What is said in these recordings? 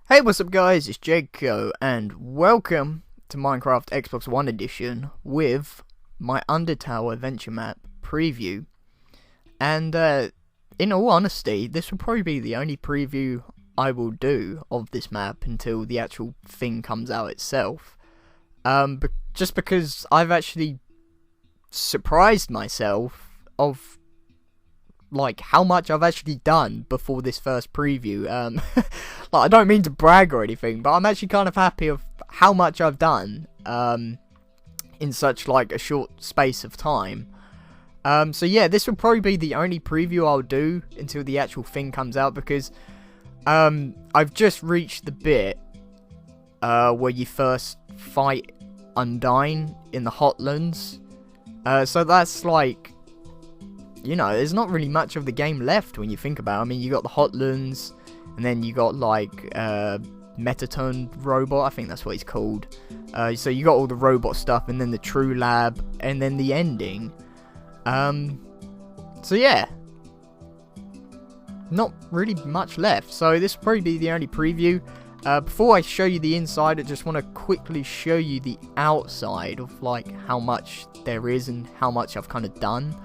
Hey, what's up guys, it's Jake Coe, and welcome to Minecraft Xbox One Edition with my Undertale adventure map preview. And in all honesty, this will probably be the only preview I will do of this map until the actual thing comes out itself. Just because I've actually surprised myself of like how much I've actually done before this first preview. Like, I don't mean to brag or anything, but I'm actually kind of happy of how much I've done in such like a short space of time. So yeah, this will probably be the only preview I'll do until the actual thing comes out, because I've just reached the bit where you first fight Undyne in the Hotlands. So that's like, you know, there's not really much of the game left when you think about it. I mean, you got the Hotlands, and then you got like Metatron robot, I think that's what he's called. So you got all the robot stuff, and then the True Lab, and then the ending. So yeah, not really much left. So this will probably be the only preview. Before I show you the inside, I just want to quickly show you the outside of like how much there is and how much I've kind of done.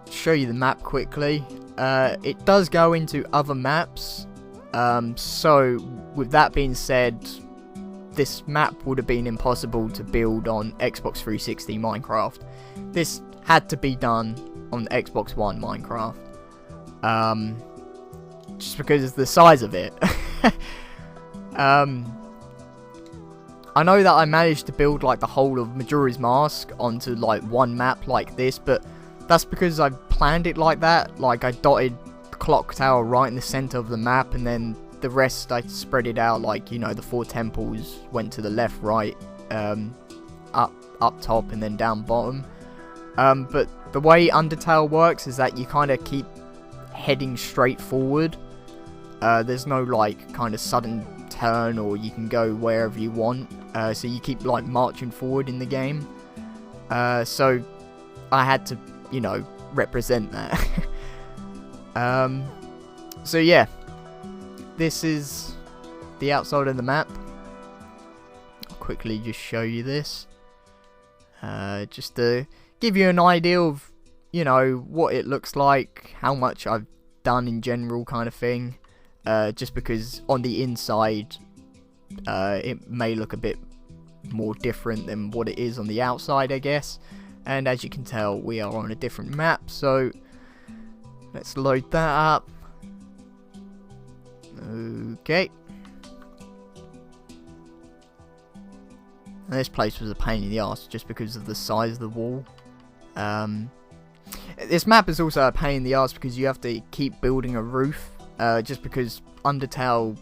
Show you the map quickly. It does go into other maps, so with that being said, this map would have been impossible to build on Xbox 360 Minecraft. This had to be done on Xbox One Minecraft, just because of the size of it. I know that I managed to build like the whole of Majora's Mask onto like one map like this, but that's because I planned it like that. Like, I dotted the clock tower right in the center of the map, and then the rest I spread it out, like, you know, the 4 temples went to the left, right, up top, and then down bottom. But the way Undertale works is that you kind of keep heading straight forward. There's no like kind of sudden turn, or you can go wherever you want. So you keep like marching forward in the game. So I had to, you know, represent that. So yeah, this is the outside of the map. I'll quickly just show you this, just to give you an idea of, you know, what it looks like, how much I've done in general, kind of thing. Just because on the inside it may look a bit more different than what it is on the outside, I guess. And as you can tell, we are on a different map, so let's load that up. Okay. And this place was a pain in the arse just because of the size of the wall. This map is also a pain in the arse because you have to keep building a roof. Just because Undertale,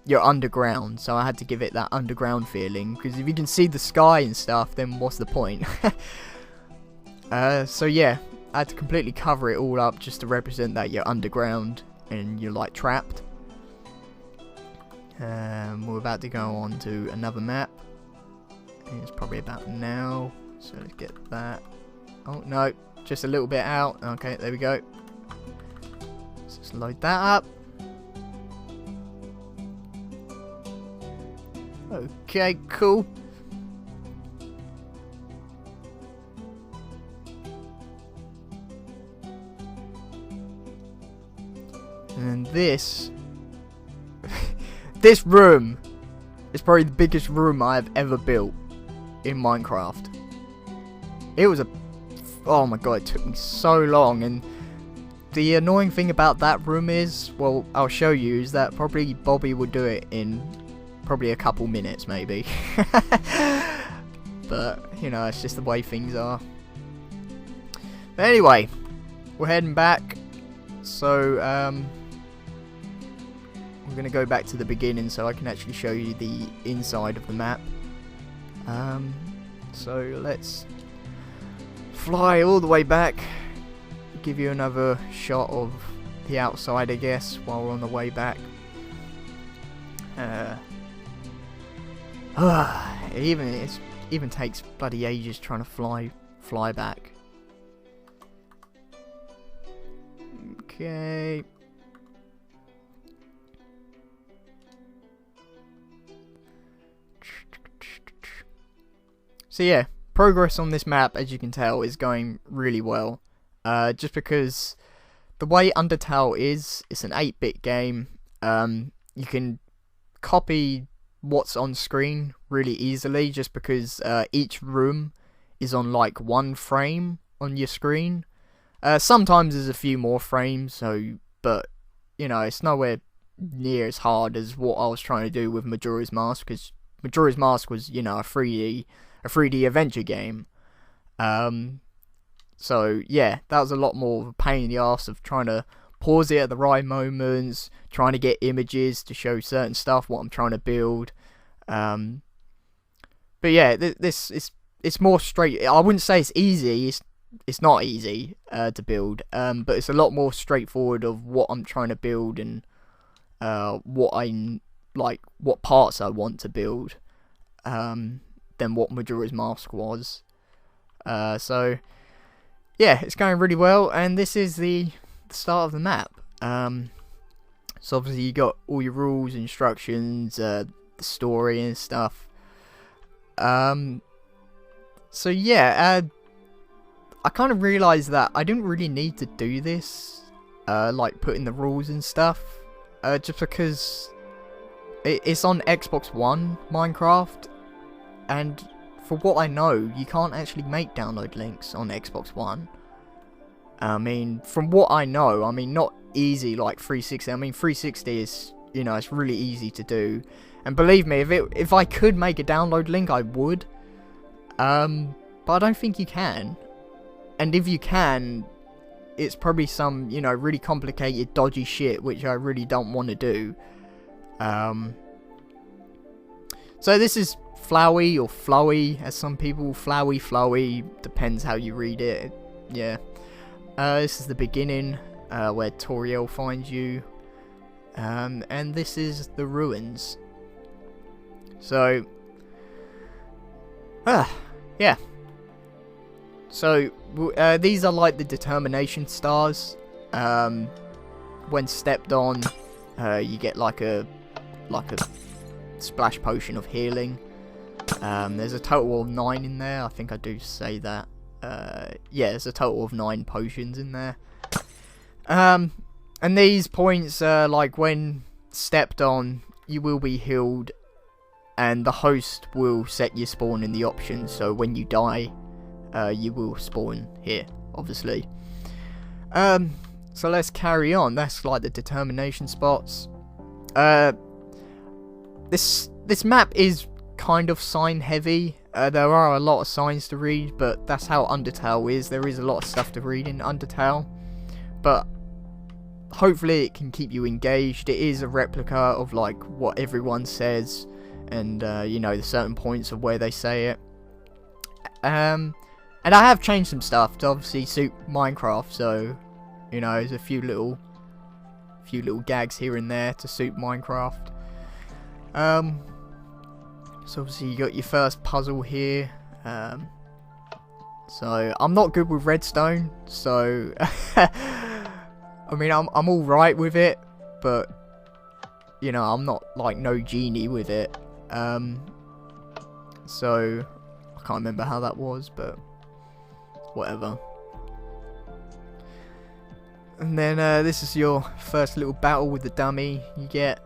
you're underground, so I had to give it that underground feeling, because if you can see the sky and stuff, then what's the point? So yeah, I had to completely cover it all up just to represent that you're underground and you're like trapped. We're about to go on to another map. It's probably about now, so let's get that. Oh no, just a little bit out. Okay, there we go. Let's load that up. Okay, cool. And this this room is probably the biggest room I've ever built in Minecraft. It was oh my god, it took me so long. And the annoying thing about that room is, well, I'll show you, is that probably Bobby would do it in probably a couple minutes, maybe. But, you know, it's just the way things are. But anyway, we're heading back. So, we're going to go back to the beginning so I can actually show you the inside of the map. So, let's fly all the way back. Give you another shot of the outside, I guess, while we're on the way back. It even takes bloody ages trying to fly back. Okay, So yeah, progress on this map, as you can tell, is going really well. Just because the way Undertale is, it's an 8-bit game. You can copy what's on screen really easily, just because each room is on like 1 frame on your screen. Sometimes there's a few more frames, but you know, it's nowhere near as hard as what I was trying to do with Majora's Mask, because Majora's Mask was, you know, a 3D adventure game. So yeah, that was a lot more of a pain in the ass of trying to pause it at the right moments, trying to get images to show certain stuff, what I'm trying to build. But yeah, this it's more straight. I wouldn't say it's easy. It's not easy to build. But it's a lot more straightforward of what I'm trying to build and what parts I want to build, than what Majora's Mask was. So yeah, it's going really well, and this is the start of the map. So obviously you got all your rules, instructions, the story and stuff. So yeah, I kind of realised that I didn't really need to do this, like put in the rules and stuff, just because it's on Xbox One Minecraft, and for what I know, you can't actually make download links on Xbox One. I mean, from what I know, I mean, not easy like 360. I mean, 360 is, you know, it's really easy to do. And believe me, if I could make a download link, I would. But I don't think you can. And if you can, it's probably some, you know, really complicated, dodgy shit, which I really don't want to do. So this is Flowey, or Flowy, as some people, Flowy, depends how you read it. Yeah. This is the beginning, where Torrio finds you. And this is the ruins. So, yeah. So, these are like the determination stars. When stepped on, you get like a splash potion of healing. There's a total of 9 in there. I think I do say that. Yeah, there's a total of 9 potions in there. And these points, like when stepped on, you will be healed, and the host will set your spawn in the options. So when you die, you will spawn here, obviously. So let's carry on. That's like the determination spots. This map is kind of sign heavy. There are a lot of signs to read, but that's how Undertale is. There is a lot of stuff to read in Undertale, but hopefully it can keep you engaged. It is a replica of like what everyone says, and you know, the certain points of where they say it. And I have changed some stuff to obviously suit Minecraft, so you know, there's a few little gags here and there to suit Minecraft. So obviously you got your first puzzle here. So I'm not good with redstone, so I mean, I'm all right with it, but you know, I'm not like no genie with it. So I can't remember how that was, but whatever. And then this is your first little battle with the dummy you get.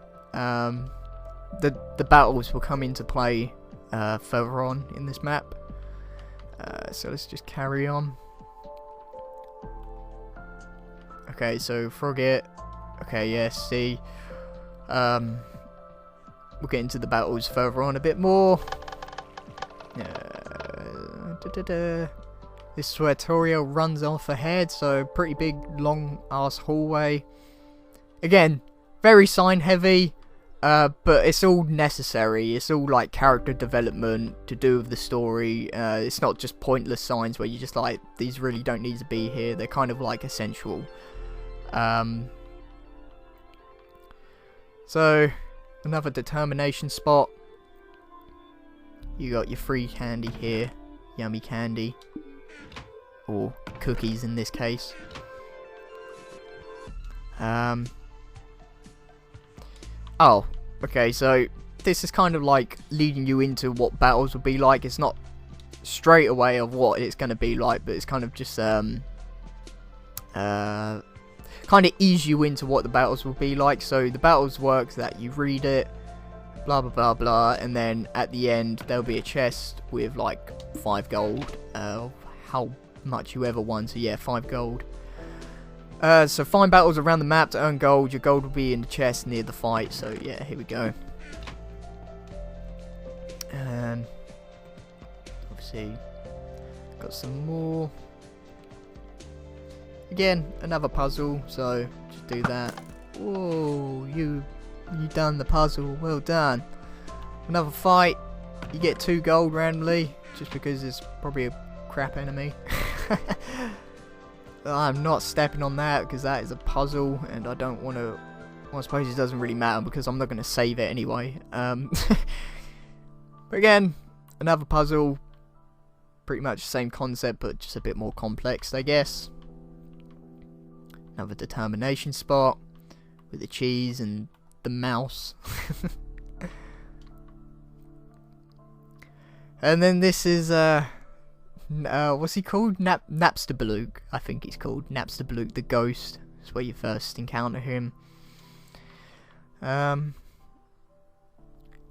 The battles will come into play further on in this map. So let's just carry on. Okay, so Frogget. Okay, yes, yeah, see. We'll get into the battles further on a bit more. This is where Torrio runs off ahead, so pretty big, long ass hallway. Again, very sign heavy. But it's all necessary. It's all like character development to do with the story. It's not just pointless signs where you just like, these really don't need to be here. They're kind of like essential. So another determination spot. You got your free candy here, yummy candy, or cookies in this case. Oh, okay, so this is kind of like leading you into what battles will be like. It's not straight away of what it's going to be like, but it's kind of just kind of ease you into what the battles will be like. So the battles work that you read it, blah blah blah blah, and then at the end there'll be a chest with like 5 gold, how much you ever won. So yeah, 5 gold. So find battles around the map to earn gold. Your gold will be in the chest near the fight. So yeah, here we go. And obviously got some more. Again, another puzzle, so just do that. Whoa, you done the puzzle, well done. Another fight, you get 2 gold randomly, just because it's probably a crap enemy. I'm not stepping on that, because that is a puzzle, and I don't want to... Well, I suppose it doesn't really matter, because I'm not going to save it anyway. But again, another puzzle, pretty much the same concept, but just a bit more complex, I guess. Another determination spot with the cheese and the mouse. And then this is what's he called? Napstablook, I think he's called. Napstablook the Ghost. That's where you first encounter him. And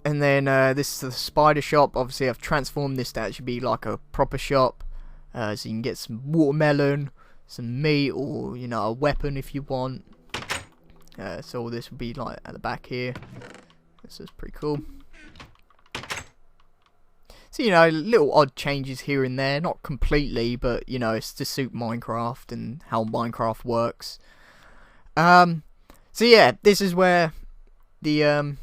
then this is the spider shop. Obviously I've transformed this to actually be like a proper shop. So you can get some watermelon, some meat, or you know, a weapon if you want. So all this will be like at the back here. This is pretty cool. So you know, little odd changes here and there, not completely, but you know, it's to suit Minecraft and how Minecraft works. So yeah, this is where the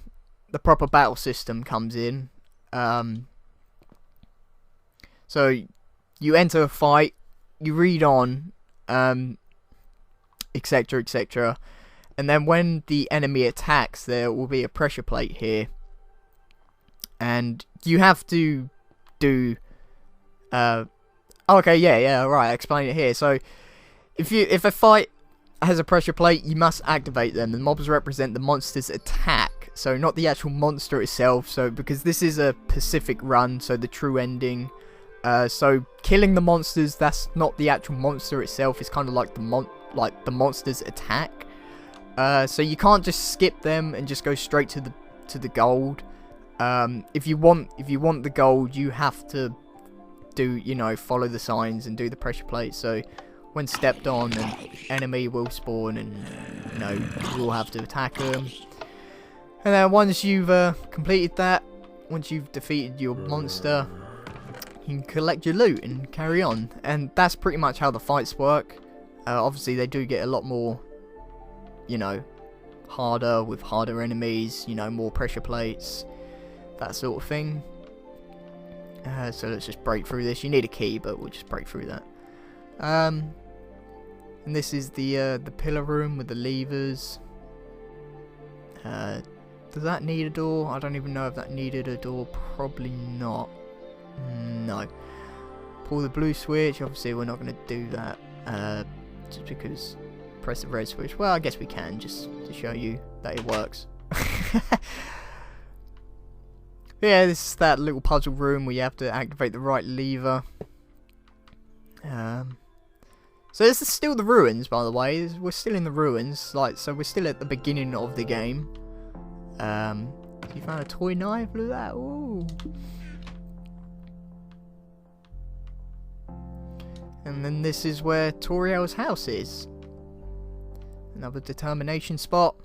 proper battle system comes in. So you enter a fight, you read on, etc, etc, and then when the enemy attacks, there will be a pressure plate here, and you have to do okay, yeah, right, explain it here. So if a fight has a pressure plate, you must activate them. The mobs represent the monster's attack, so not the actual monster itself. So because this is a Pacific run, so the true ending, so killing the monsters, that's not the actual monster itself. It's kind of like the monster's attack. So you can't just skip them and just go straight to the gold. If you want the gold, you have to do, you know, follow the signs and do the pressure plate. So when stepped on, an enemy will spawn, and you know, you will have to attack them. And then once you've completed that, once you've defeated your monster, you can collect your loot and carry on. And that's pretty much how the fights work. Obviously they do get a lot more, you know, harder with harder enemies, you know, more pressure plates, that sort of thing. So let's just break through this. You need a key, but we'll just break through that. And this is the pillar room with the levers. Does that need a door? I don't even know if that needed a door. Probably not. No. Pull the blue switch. Obviously we're not going to do that, just because press the red switch. Well, I guess we can, just to show you that it works. Yeah, this is that little puzzle room where you have to activate the right lever. So this is still the ruins, by the way. We're still in the ruins, like, so we're still at the beginning of the game. You found a toy knife. Look at that. Ooh. And then this is where Torrio's house is. Another determination spot.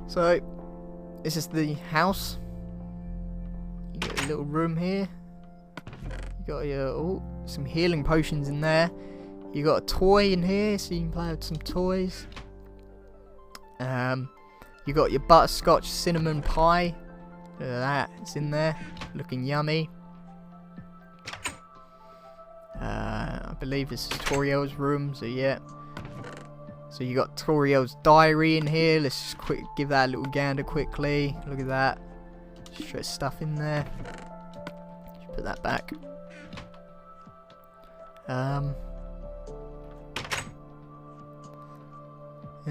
So this is the house. You got a little room here. You got your some healing potions in there. You got a toy in here, so you can play with some toys. You got your butterscotch cinnamon pie. Look at that, it's in there, looking yummy. I believe this is Torrio's room, so yeah. So you got Torrio's diary in here. Let's just give that a little gander quickly. Look at that. Extra stuff in there. Just put that back. And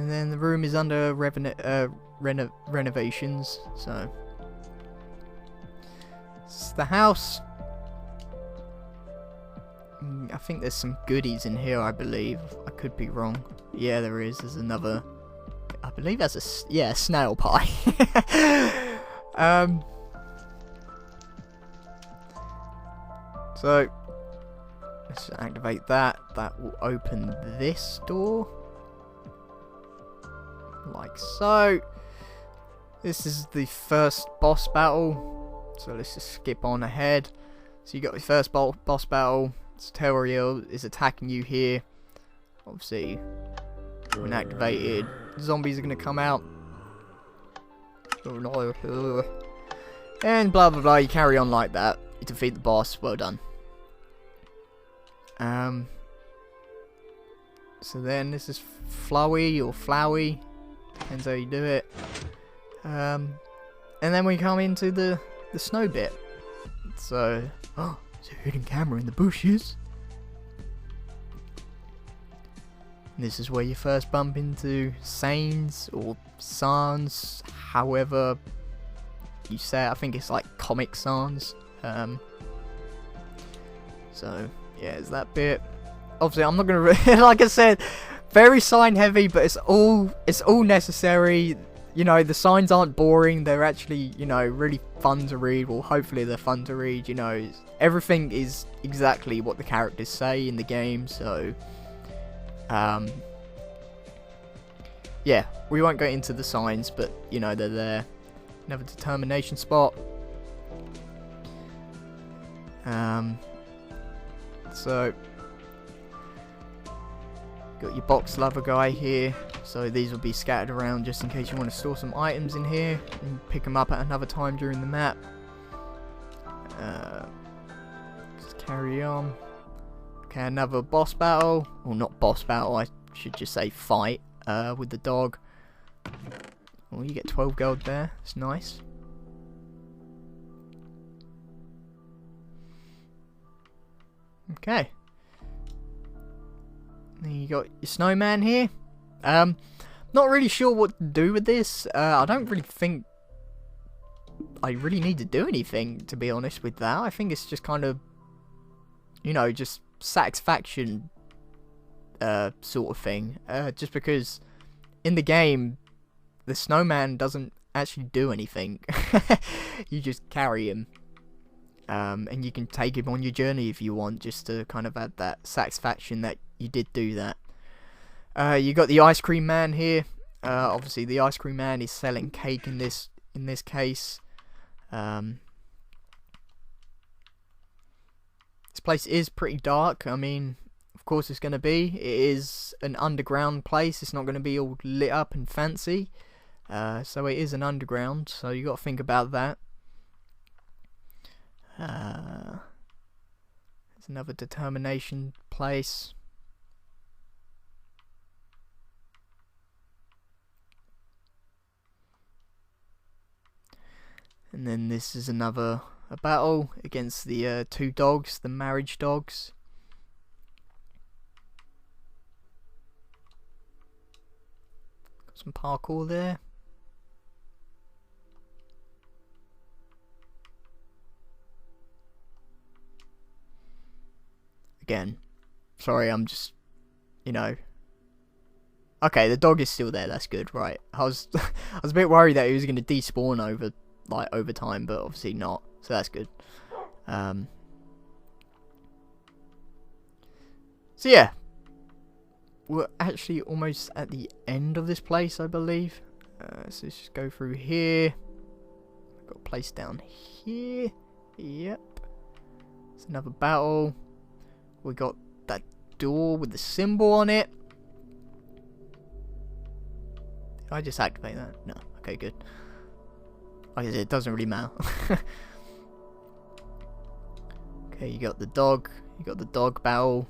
then the room is under renovations, so It's the house. I think there's some goodies in here, I believe. I could be wrong. Yeah, there is. There's another... I believe that's a snail pie. So, let's activate that. That will open this door. Like so. This is the first boss battle. So let's just skip on ahead. So you got the first boss battle. It's Torrio is attacking you here. Obviously, when activated, zombies are going to come out. And blah blah blah, you carry on like that. You defeat the boss, well done. So then this is Flowy or Flowy, depends how you do it. And then we come into the snow bit. So, oh, there's a hidden camera in the bushes. This is where you first bump into Sains or Sans, however you say it. I think it's like Comic Sans. So yeah, it's that bit. Obviously, I'm not gonna like I said, very sign heavy, but it's all necessary. You know, the signs aren't boring. They're actually, you know, really fun to read. Well, hopefully they're fun to read. You know, everything is exactly what the characters say in the game. So, yeah, we won't go into the signs, but you know they're there. Another determination spot. So got your box lover guy here. So these will be scattered around just in case you want to store some items in here and pick them up at another time during the map. Just carry on. Okay, another boss battle. Or not boss battle, I should just say fight with the dog. Oh, you get 12 gold there. It's nice. Okay. Then you got your snowman here. Not really sure what to do with this. I don't really think I really need to do anything, to be honest with that. I think it's just kind of, you know, just satisfaction sort of thing. Just because in the game, the snowman doesn't actually do anything. You just carry him. And you can take him on your journey if you want, just to kind of add that satisfaction that you did do that. You got the ice cream man here. Obviously, the ice cream man is selling cake in this case. This place is pretty dark. I mean, of course it's going to be. It is an underground place. It's not going to be all lit up and fancy. So it is an underground. So you got to think about that. There's another determination place. And then this is a battle against the two dogs, the marriage dogs. Got some parkour there. Again, sorry, I'm just, you know. Okay, the dog is still there. That's good, right? I was a bit worried that he was going to despawn over time, but obviously not. So that's good. So yeah, we're actually almost at the end of this place, I believe. So let's just go through here. Got a place down here. Yep. It's another battle. We got that door with the symbol on it. Did I just activate that? No. Okay, good. Like I said, it doesn't really matter. Okay, you got the dog. You got the dog battle.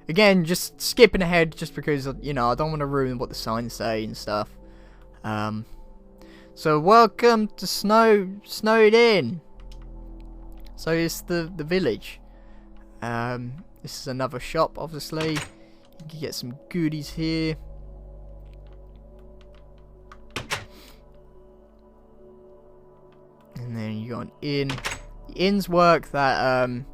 Again, just skipping ahead just because, you know, I don't want to ruin what the signs say and stuff. So welcome to Snowed In. So it's the village. This is another shop, obviously. You can get some goodies here. And And then you got an inn. The inns work that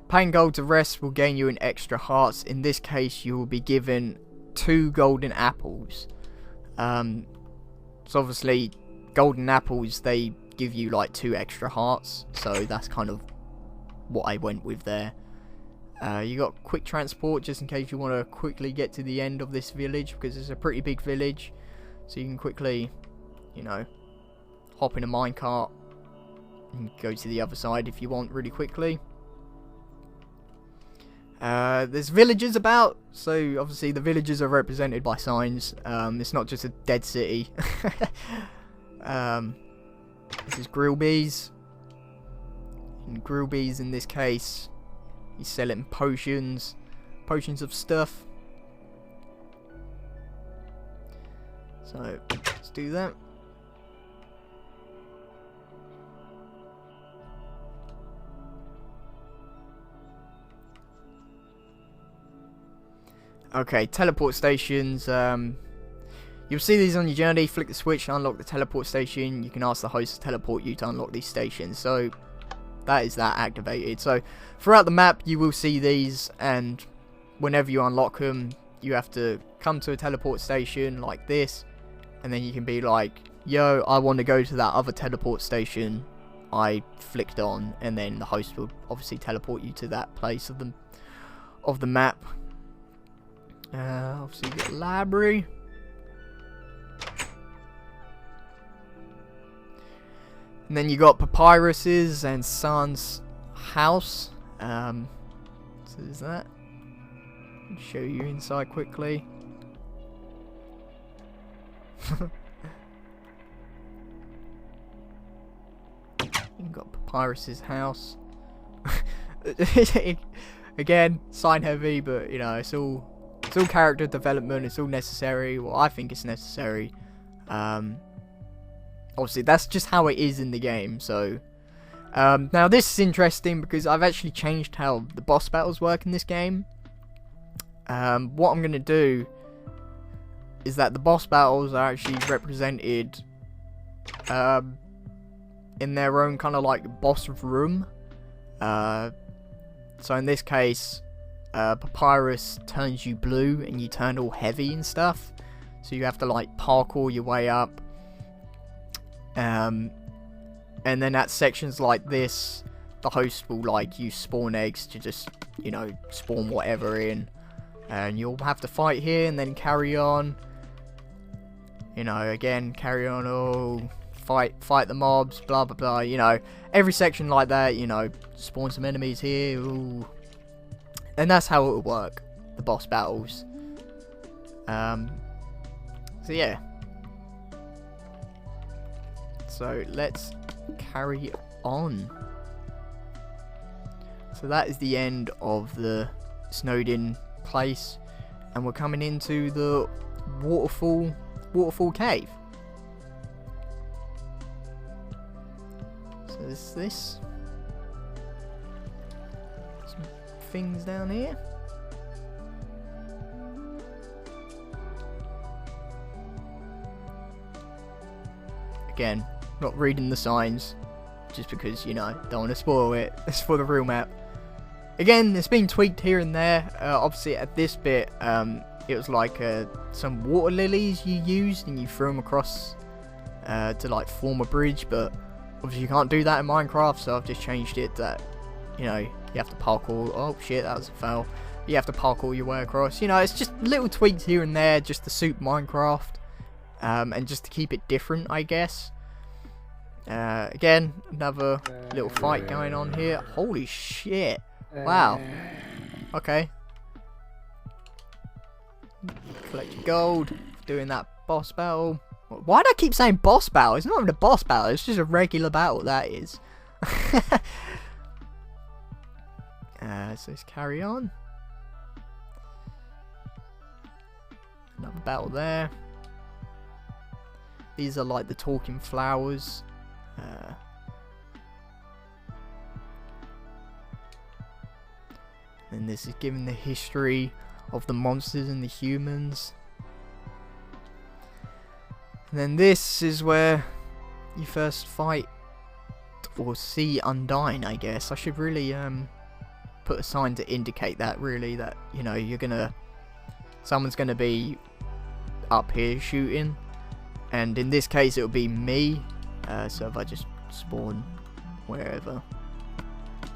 paying gold to rest will gain you an extra hearts. In this case, you will be given 2 golden apples. So obviously, golden apples, they give you like 2 extra hearts. So that's kind of what I went with there. You got quick transport just in case you want to quickly get to the end of this village, because it's a pretty big village. So you can quickly, you know, hop in a minecart and go to the other side if you want really quickly. There's villagers about, so obviously the villagers are represented by signs. It's not just a dead city. This is Grillbees. And Grillbees in this case, he's selling potions of stuff. So let's do that. Okay, teleport stations. You'll see these on your journey. Flick the switch to unlock the teleport station. You can ask the host to teleport you to unlock these stations. So that is that activated. So throughout the map you will see these, and whenever you unlock them you have to come to a teleport station like this, and then you can be like, yo, I want to go to that other teleport station I flicked on, and then the host will obviously teleport you to that place of the map. Obviously you got a library. And then you got Papyrus's and Sun's house. So there's that. I'll show you inside quickly. You got Papyrus's house. Again, sign heavy, but you know, it's all character development. It's all necessary. Well, I think it's necessary. Obviously, that's just how it is in the game. So, now this is interesting because I've actually changed how the boss battles work in this game. What I'm gonna do is that the boss battles are actually represented in their own kind of like boss room. So in this case, Papyrus turns you blue and you turn all heavy and stuff. So you have to like parkour your way up. And then at sections like this, the host will like use spawn eggs to just, you know, spawn whatever in. And you'll have to fight here and then carry on. You know, again, carry on, oh, fight the mobs, blah blah blah, you know. Every section like that, you know, spawn some enemies here, ooh. And that's how it will work, the boss battles. So yeah. So let's carry on. So that is the end of the snowed-in place, and we're coming into the waterfall cave. So there's this. Some things down here. Again, not reading the signs, just because, you know, don't want to spoil it. It's for the real map. Again, it's been tweaked here and there. Obviously, at this bit, it was like some water lilies you used, and you threw them across to like form a bridge. But obviously, you can't do that in Minecraft, so I've just changed it that, you know, you have to parkour. Oh shit, that was a fail. You have to parkour your way across. You know, it's just little tweaks here and there, just to suit Minecraft, and just to keep it different, I guess. Again, another little fight going on here. Holy shit. Wow. Okay. Collect your gold. Doing that boss battle. Why do I keep saying boss battle? It's not even a boss battle. It's just a regular battle, that is. So let's carry on. Another battle there. These are like the talking flowers. And this is giving the history of the monsters and the humans. And then this is where you first fight or see undying, I guess. I should really put a sign to indicate that, really, that, you know, someone's gonna be up here shooting, and in this case it will be me. So if I just spawn wherever,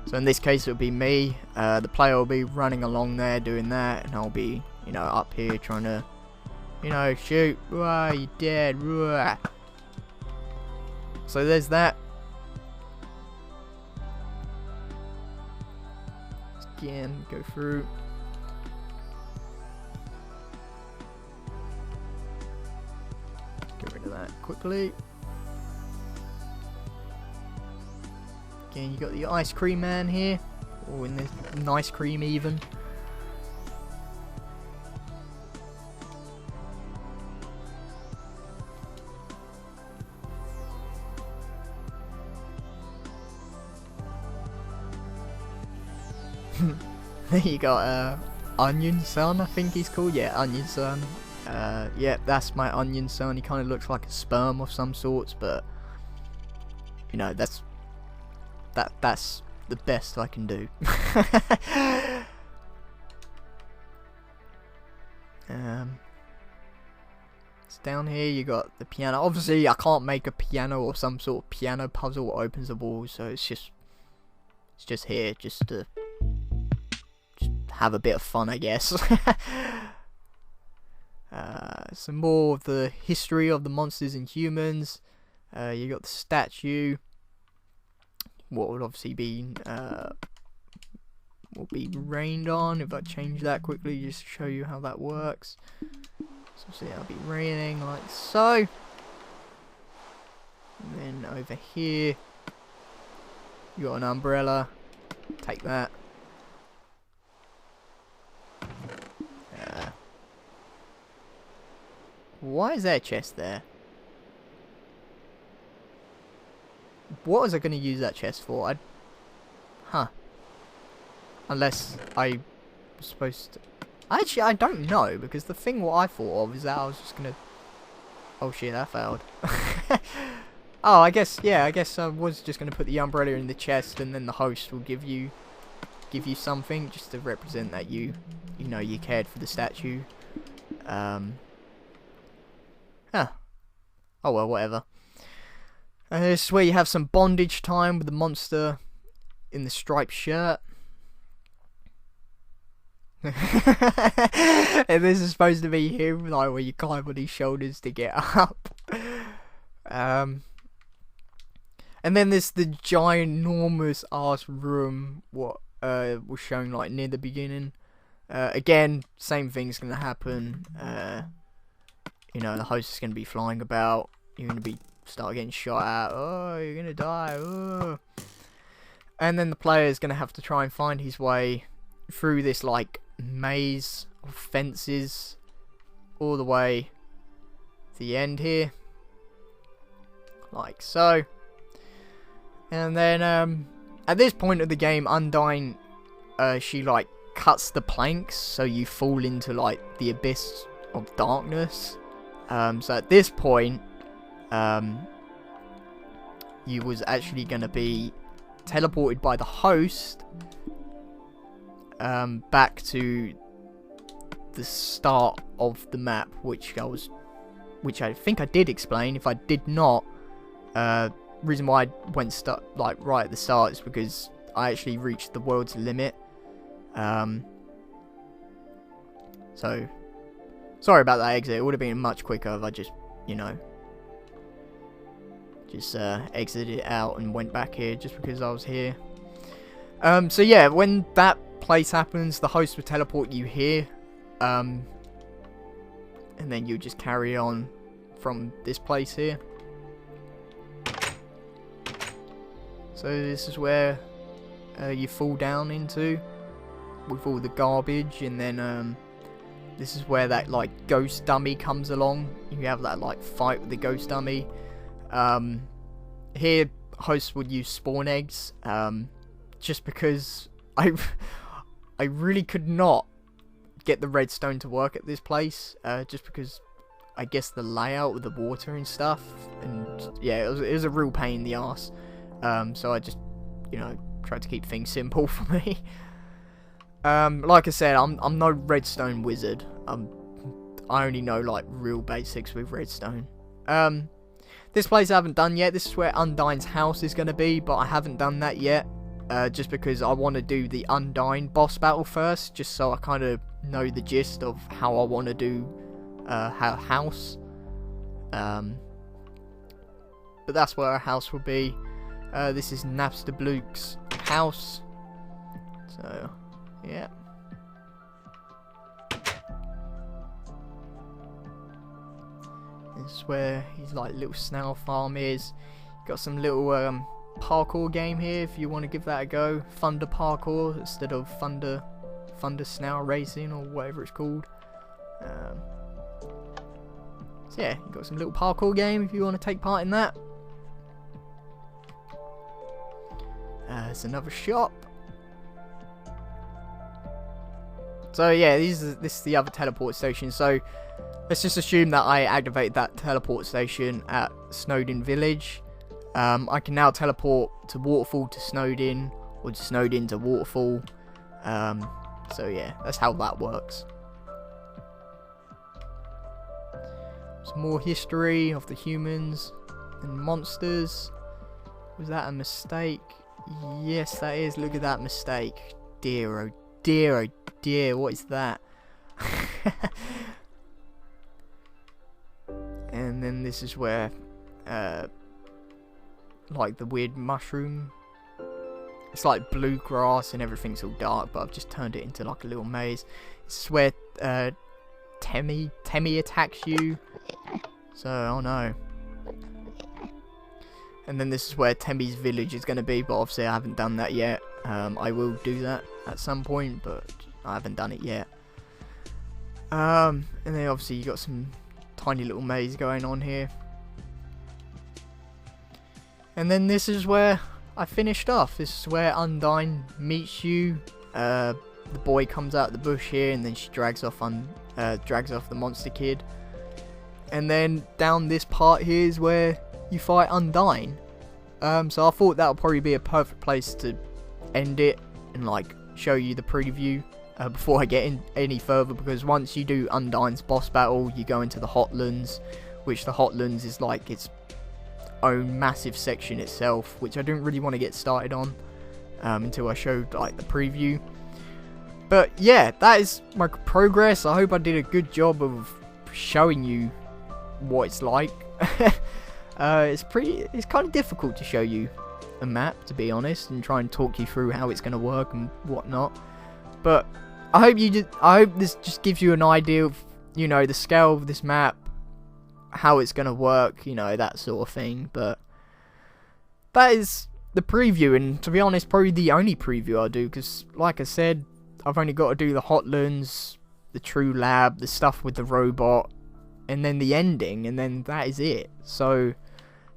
so in this case it will be me. The player will be running along there doing that, and I'll be, you know, up here trying to, you know, shoot. Wah, you dead. Wah. So there's that. Again, go through. Get rid of that quickly. Again, you got the ice cream man here, or in this nice cream even. You got Onion Son, I think he's called. Yeah, Onion Son. Yeah, that's my Onion Son. He kind of looks like a sperm of some sorts, but you know, that's the best I can do. It's down here. You got the piano. Obviously, I can't make a piano or some sort of piano puzzle that opens the wall, so it's just here, just to have a bit of fun, I guess. Some more of the history of the monsters and humans. You got the statue. What would obviously be will be rained on. If I change that quickly, just to show you how that works. So see, it'll be raining like so. And then over here, you got an umbrella. Take that. Why is there a chest there? What was I going to use that chest for? Huh. Unless I was supposed to... Actually, I don't know, because the thing what I thought of is that I was just going to... Oh shit, that failed. Oh, I guess, yeah, I guess I was just going to put the umbrella in the chest, and then the host will give you something, just to represent that you know, you cared for the statue. Oh well, whatever. This is where you have some bondage time with the monster in the striped shirt. And this is supposed to be him, like where you climb on his shoulders to get up. And then there's the ginormous ass room, what was shown like near the beginning. Again, same thing's gonna happen. You know, the host is gonna be flying about. You're gonna start getting shot at. Oh, you're gonna die. Oh. And then the player is gonna have to try and find his way through this like maze of fences all the way to the end here, like so. And then at this point of the game, Undying, she like cuts the planks, so you fall into like the abyss of darkness. So at this point, you was actually going to be teleported by the host back to the start of the map, which I think I did explain. If I did not, reason why I went like right at the start is because I actually reached the world's limit. So sorry about that exit. It would have been much quicker if I just, you know, exited out and went back here just because I was here. So yeah, when that place happens, the host will teleport you here, and then you just carry on from this place here. So this is where you fall down into with all the garbage, and then this is where that like ghost dummy comes along. You have that like fight with the ghost dummy. Here, hosts would use spawn eggs, just because I really could not get the redstone to work at this place, just because I guess the layout with the water and stuff, and yeah, it was a real pain in the arse. So I just, you know, tried to keep things simple for me. Like I said, I'm no redstone wizard. I only know like real basics with redstone. This place I haven't done yet. This is where Undyne's house is going to be, but I haven't done that yet. Just because I want to do the Undyne boss battle first, just so I kind of know the gist of how I want to do her house. But that's where our house will be. This is Napstablook's house. So, yeah. This is where his like little snail farm is. Got some little parkour game here if you want to give that a go. Thunder parkour instead of thunder snail racing or whatever it's called. So yeah, you got some little parkour game if you want to take part in that. There's another shop. So yeah, this is the other teleport station. So let's just assume that I activate that teleport station at Snowdin Village. I can now teleport to Waterfall to Snowdin, or to Snowdin to Waterfall. So yeah, that's how that works. Some more history of the humans and monsters. Was that a mistake? Yes, that is. Look at that mistake. Dear, oh dear, oh dear. What is that? And then this is where, like the weird mushroom. It's like blue grass and everything's all dark, but I've just turned it into like a little maze. This is where Temmie attacks you. So, oh no. And then this is where Temmie's village is going to be, but obviously I haven't done that yet. I will do that at some point, but I haven't done it yet. And then obviously you got some tiny little maze going on here. And then this is where I finished off. This is where Undyne meets you. The boy comes out of the bush here, and then she drags off the monster kid. And then down this part here is where you fight Undyne. So I thought that would probably be a perfect place to end it and like show you the preview before I get in any further, because once you do Undyne's boss battle, you go into the Hotlands, which the Hotlands is like its own massive section itself, which I didn't really want to get started on until I showed like the preview. But yeah, that is my progress. I hope I did a good job of showing you what it's like. It's kind of difficult to show you a map, to be honest, and try and talk you through how it's going to work and whatnot. But I hope this just gives you an idea of, you know, the scale of this map, how it's going to work, you know, that sort of thing. But that is the preview, and to be honest, probably the only preview I'll do, because like I said, I've only got to do the Hotlands, the True Lab, the stuff with the robot, and then the ending, and then that is it. So,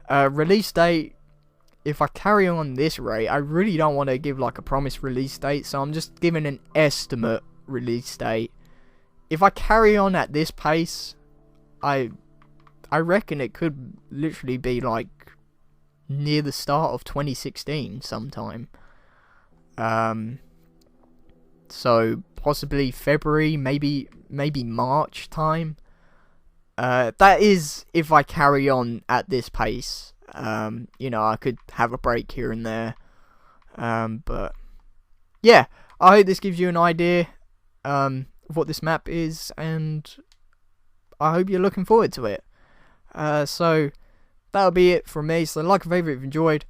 release date, if I carry on this rate, I really don't want to give like a promised release date, so I'm just giving an estimate release date. If I carry on at this pace, I reckon it could literally be like near the start of 2016 sometime. So possibly February, maybe March time. That is if I carry on at this pace. You know, I could have a break here and there. But yeah, I hope this gives you an idea of what this map is, and I hope you're looking forward to it. So that'll be it from me. So like and favourite if you enjoyed,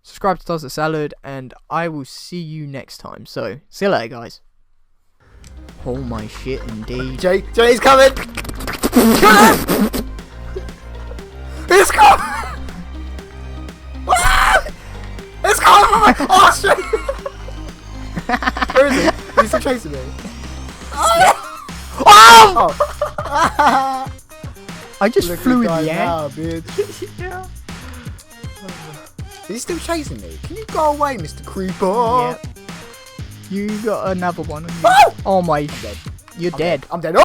subscribe to TOSSTHATSALAD, and I will see you next time. So see you later, guys. Oh my shit, indeed. Jay's coming! It's coming! It's coming! Oh shit! Where is he? He's still chasing me. Oh! I just flew in the air. Now, bitch. Yeah. Is he still chasing me? Can you go away, Mr. Creeper? Yep. You got another one. Oh! Oh my. You're dead. I'm dead.